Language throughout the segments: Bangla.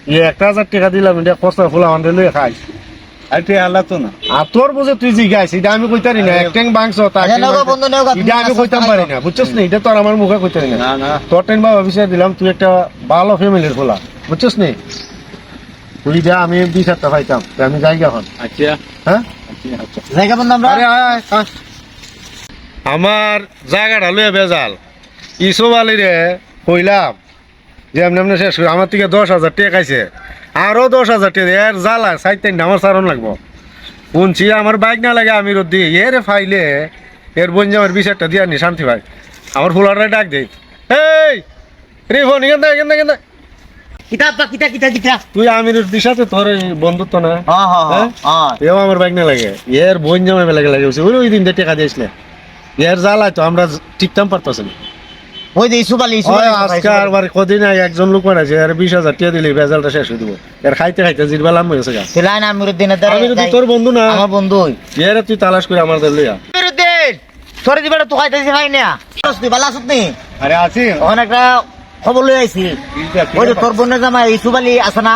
1000 টাকা দিলাম এটা কষ্ট ফুল আমাদের লয়ে খাই আর তুই আল্লাহ তো না আর তোর বুঝে তুই জিগাইছ এটা আমি কইতারি না এক ট্যাং বাংস এটা আমি কইতাম পারি না বুঝছস না এটা তোর আমার মুখে কইতারি না না না তোর টেন বাবা বিষয় দিলাম তুই একটা ভালো ফ্যামিলির ফুলা বুঝছস নি তুই যা আমি 20,000 পাইতাম আমি যাই এখন আচ্ছা হ্যাঁ আচ্ছা জায়গা বন্ধু আমরা আরে আয় আমার জায়গাটা লয়ে বেজাল ইসব আলী রে কইলাম যে এমনি এমনি শেষ করে আমার থেকে 10,000 টাকা খাইছে আরো 10,000 টাকা এর জ্বালা সাইতেন আমার সারণ লাগবো শুনছি আমার বাইক না লাগে আমি রোদ দিই এর ফাইলে এর বোন আমার 20,000 টাকা দিয়ে আনি শান্তি ভাই আমার ফুলারটা ডাক দেই এই রে ফোন এখান কিতাব বা কিতা তুই আমির দিশাতে তোর বন্ধুত্ব না হ্যাঁ এও আমার বাইক না লাগে এর বোন জামাই লাগে ওই দিন টাকা দিয়েছিলে এর জ্বালায় তো আমরা টিকতাম পারতাছি না ওই যে ইসুবালি আজকে আর কদিন আগে একজন লোক মারাছে আর 20,000 টাকা দিলে বেজালটা শেষ হয়ে দিব এর খাইতে জিরবা লাম হয়েছে গা লাইন আমিরুদ্দিনের আমি যদি তোর বন্ধু না আমার বন্ধু এর তুই তালাশ করে আমার দিলে আমিরুদ্দিন তোরে দিবাটা তো খাইতেছি খাই না তুই ভালো আছিস নি আরে আছি ওখানে একটা খবর লই আইছি ওই যে তোর বোনের জামাই ইসুবালি আছে না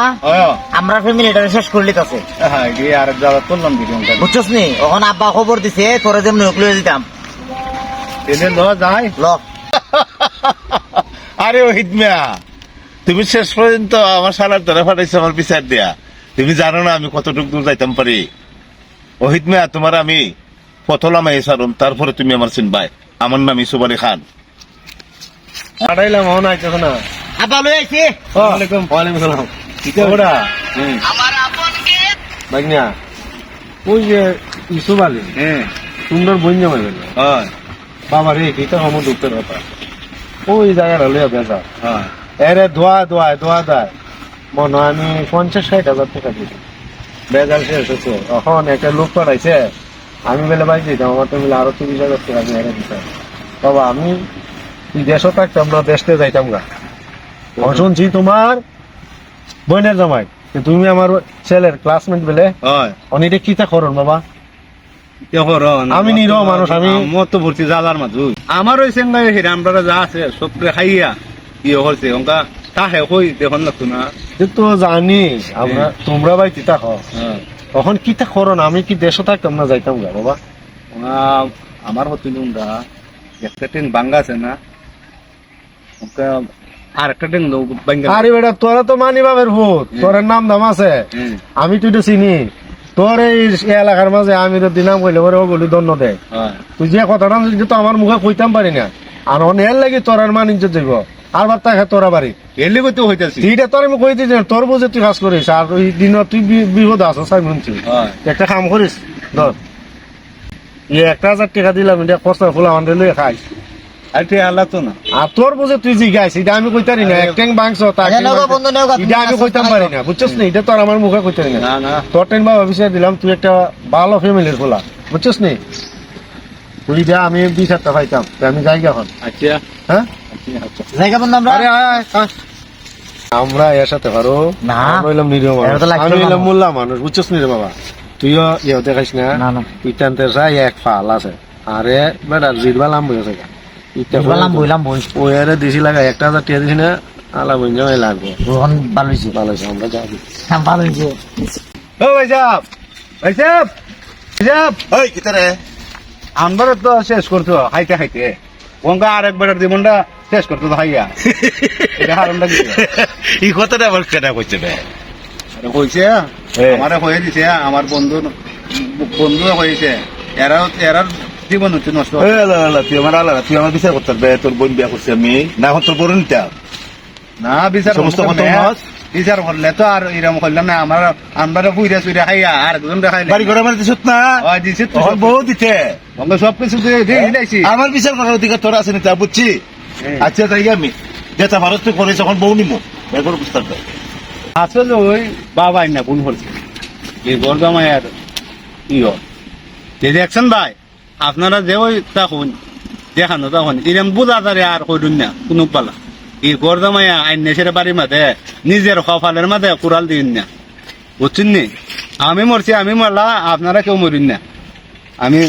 আমরা ফ্যামিলিটা শেষ করে লিতাছে হ্যাঁ গিয়ে আর যাওয়া তুললাম ভিডিওটা বুঝছস নি ওখানে আব্বা খবর দিছে তোরে যেমন হোক লই দিতাম এনে ল যাই ল আরে ওহিদ মিয়া তুমি শেষ পর্যন্ত আমার সালার ধরে ফাটাইছো আমার বিচার দিয়া তুমি জানো না আমি কতটুকু দূর যাইতাম পারি ওহিদ মিয়া তোমার আমি পথলাম এসারুম তারপরে তুমি আমার চিনবাই আমার নাম ইসুফ আলী খান আড়াইলাম হন আইতেছ না আব্বা লই আইছি ওয়ালাইকুম সালাম কিটা ওরা আমার আপন কে বাইকনিয়া ওই যে ইসুফ আলী সুন্দর বোন জামাই গেল হয় বাবা রে কিটা হম দুঃখের কথা ওই জায়গাটা লইয়া বেজা হয় এরে ধোয়া দেয় মনে হয় আমি 50-60 হাজার টাকা দিই বেজাল শেষ হচ্ছে এখন একটা লোক পাঠাইছে আমি বেলে বাইক দিতাম আমার তো মিলে আরো 30,000 টাকা আমি এনে দিতাম বাবা আমি দেশও থাকতাম না দেশতে যাইতাম গা শুনছি তোমার বোনের জামাই তুমি আমার ছেলের ক্লাসমেট বেলে হয় অনেকটা কিতা করুন বাবা আমি নিরহ মানুষ আমি মত ভর্তি জালার মাঝু আমার ওই চেঙ্গাই হেরে আমরা যা আছে সব খাইয়া ইয়ে হচ্ছে ওঙ্কা তাহে কই দেখুন লাগতো না তো জানি আমরা তোমরা ভাই কিতা খাও তখন কিতা করো না আমি কি দেশও থাকতাম না যাইতাম গা বাবা আমার হতো না একটা ট্রেন বাঙ্গা আছে না ওকে আর একটা ট্রেন বাঙ্গা আরে বেটা তোরা তো মানি বাবের ভূত তোর নাম দাম আছে আমি তুই তো চিনি তোর এই এলাকার মাঝে আমি তো দিনাম কইলে ওরে ওগুলি দণ্ড দেয় তুই যে কথাটা তো আমার মুখে কইতাম পারি না আর অনেক লাগি তোর আর মানিজ্য যাইব আর বার তাকে তোরা বাড়ি এলে কইতে হইতাছি এইটা তোর আমি কইতে তোর বুঝে তুই কাজ করিস আর ওই দিন তুই বিপদ আছো সাই শুনছি একটা কাম করিস ধর 1,000 টাকা দিলাম এটা কষ্ট ফুল আমাদের লয়ে খাই আর তুই আল্লাহ তো না আর তোর বুঝে তুই জিগাইছ এটা আমি কইতারি না এক ট্যাং বাংস এটা আমি কইতাম পারি না বুঝছস না এটা তোর আমার মুখে কইতারি না না তোর টেন বাবা বিষয় দিলাম তুই একটা ভালো ফ্যামিলির ফুলা বুঝছস নি তুই যা আমি 20,000 টাকা পাইতাম আমি যাই এখন আচ্ছা হ্যাঁ আচ্ছা জায়গা বন্ধু আমরা আরে আমরা এর সাথে পারো না হইলাম নিরীহ মানুষ আমি হইলাম মোল্লা মানুষ বুঝছস নি রে বাবা তুইও ইয়ে দেখাইস না ইটানতে যাই এক ফাল আছে আরে বেটা জিরবা লাম বইছে ওই আরে দিছি লাগা 1,000 টাকা দিছি না আলা বইন যাই লাগবে ভালো হয়েছে আমরা যাবি ভালো হয়েছে ও ভাইসাব ওই কিতা রে আমরা তো শেষ করতো খাইতে খাইতে ওঙ্কা আরেকবার জীবনটা শেষ করতে তো হাইয়া এটা হারামটা কি এই কথাটা আবার কেটা কইছে রে কইছে আমারে হয়ে দিছে আমার বন্ধু হয়েছে এরার জীবন হচ্ছে নষ্ট তুই আমার আলাদা তুই আমার বিচার করতে পারবে তোর বোন বিয়া করছি আমি না এখন তোর বোন নিতে না বিচার সমস্ত কথা বিচার করলে তো আর এরকম করলাম না আমার আমরা বুইরা চুইরা খাইয়া আর একজন দেখাইলে বাড়ি ঘরে আমার দিছত না দিছে তখন বউ দিতে আমরা সবকিছু দিয়েছি আমার বিচার করার অধিকার তোর আছে না তা বুঝছি আচ্ছা তাই আমি যেটা ভারত তুই করেছ এখন বউ নিমো এরপর বুঝতে পারবে আসলে ওই বাবাই না বোন করছে এই বর্গামায়ার ইয় দেখছেন ভাই আপনারা যে ওই তখন দেখানো তখন এরকম বোঝা যারে আর কইরুন না কোনো পালা এই গরদামায়া আইন নেশের বাড়ির মাঝে নিজের কপালের মাঝে কুড়াল দিন না বুঝছেন নি আমি মরছি আমি মরলা আপনারা কেউ মরিন না আমি